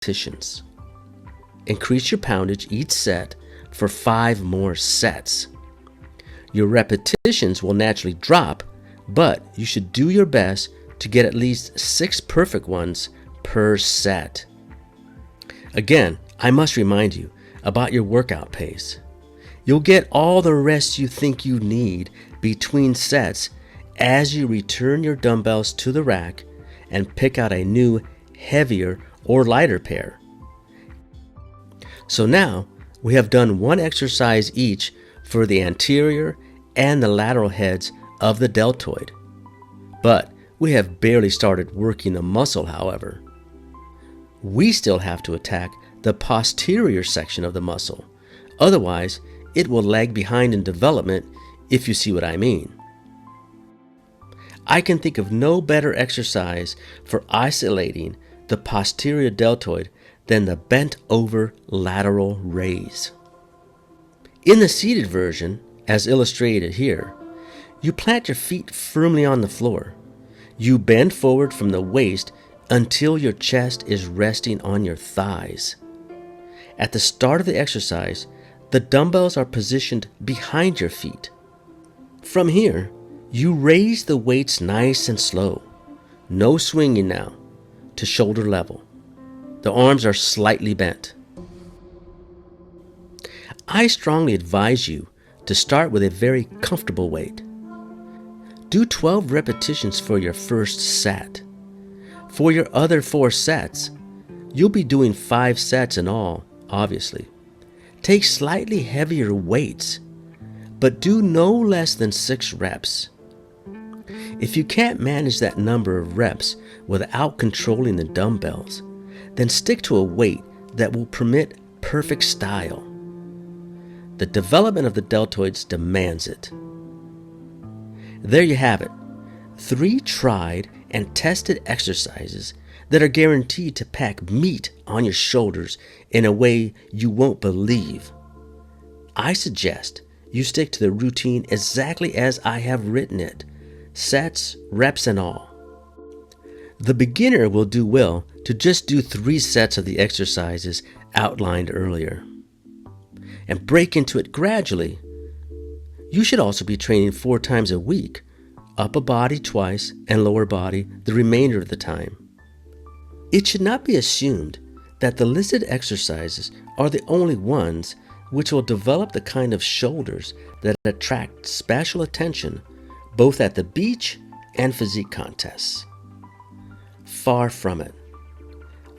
repetitions. Increase your poundage each set for 5 more sets. Your repetitions will naturally drop, but you should do your best to get at least 6 perfect ones per set. Again, I must remind you about your workout pace. You'll get all the rest you think you need between sets as you return your dumbbells to the rack and pick out a new, heavier or lighter pair. So now we have done one exercise each for the anterior and the lateral heads of the deltoid. But we have barely started working the muscle, however. We still have to attack the posterior section of the muscle. Otherwise, it will lag behind in development, if you see what I mean. I can think of no better exercise for isolating the posterior deltoid than the bent over lateral raise. In the seated version, as illustrated here, you plant your feet firmly on the floor. You bend forward from the waist until your chest is resting on your thighs. At the start of the exercise, the dumbbells are positioned behind your feet. From here, you raise the weights nice and slow. No swinging now, to shoulder level. The arms are slightly bent. I strongly advise you to start with a very comfortable weight. Do 12 repetitions for your first set. For your other 4 sets, you'll be doing 5 sets in all, obviously. Take slightly heavier weights, but do no less than 6 reps. If you can't manage that number of reps without controlling the dumbbells, then stick to a weight that will permit perfect style. The development of the deltoids demands it. There you have it, 3 tried and tested exercises that are guaranteed to pack meat on your shoulders in a way you won't believe. I suggest you stick to the routine exactly as I have written it, sets, reps, and all. The beginner will do well to just do 3 sets of the exercises outlined earlier and break into it gradually. You should also be training 4 times a week, upper body twice and lower body the remainder of the time. It should not be assumed that the listed exercises are the only ones which will develop the kind of shoulders that attract special attention both at the beach and physique contests. Far from it.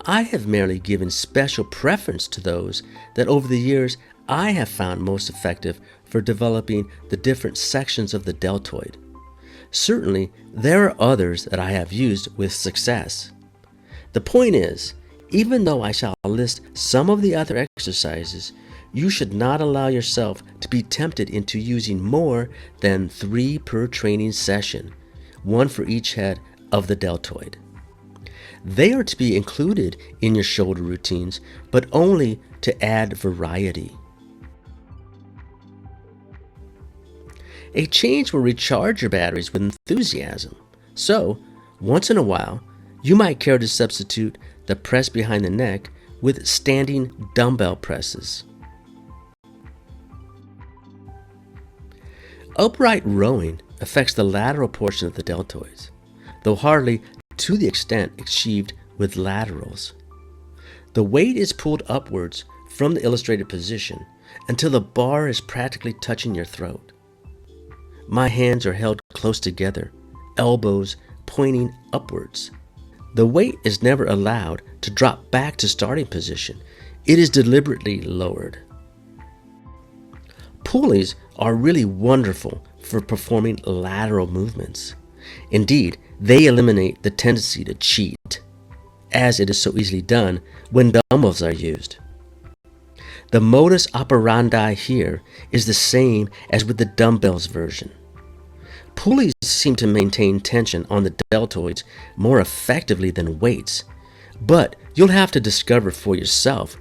I have merely given special preference to those that over the years I have found most effective for developing the different sections of the deltoid. Certainly, there are others that I have used with success. The point is, even though I shall list some of the other exercises, you should not allow yourself to be tempted into using more than 3 per training session, 1 for each head of the deltoid. They are to be included in your shoulder routines, but only to add variety. A change will recharge your batteries with enthusiasm. So, once in a while, you might care to substitute the press behind the neck with standing dumbbell presses. Upright rowing affects the lateral portion of the deltoids, though hardly to the extent achieved with laterals. The weight is pulled upwards from the illustrated position until the bar is practically touching your throat. My hands are held close together, elbows pointing upwards. The weight is never allowed to drop back to starting position. It is deliberately lowered. Pulleys are really wonderful for performing lateral movements. Indeed, they eliminate the tendency to cheat, as it is so easily done when dumbbells are used. The modus operandi here is the same as with the dumbbells version. Pulleys seem to maintain tension on the deltoids more effectively than weights, but you'll have to discover for yourself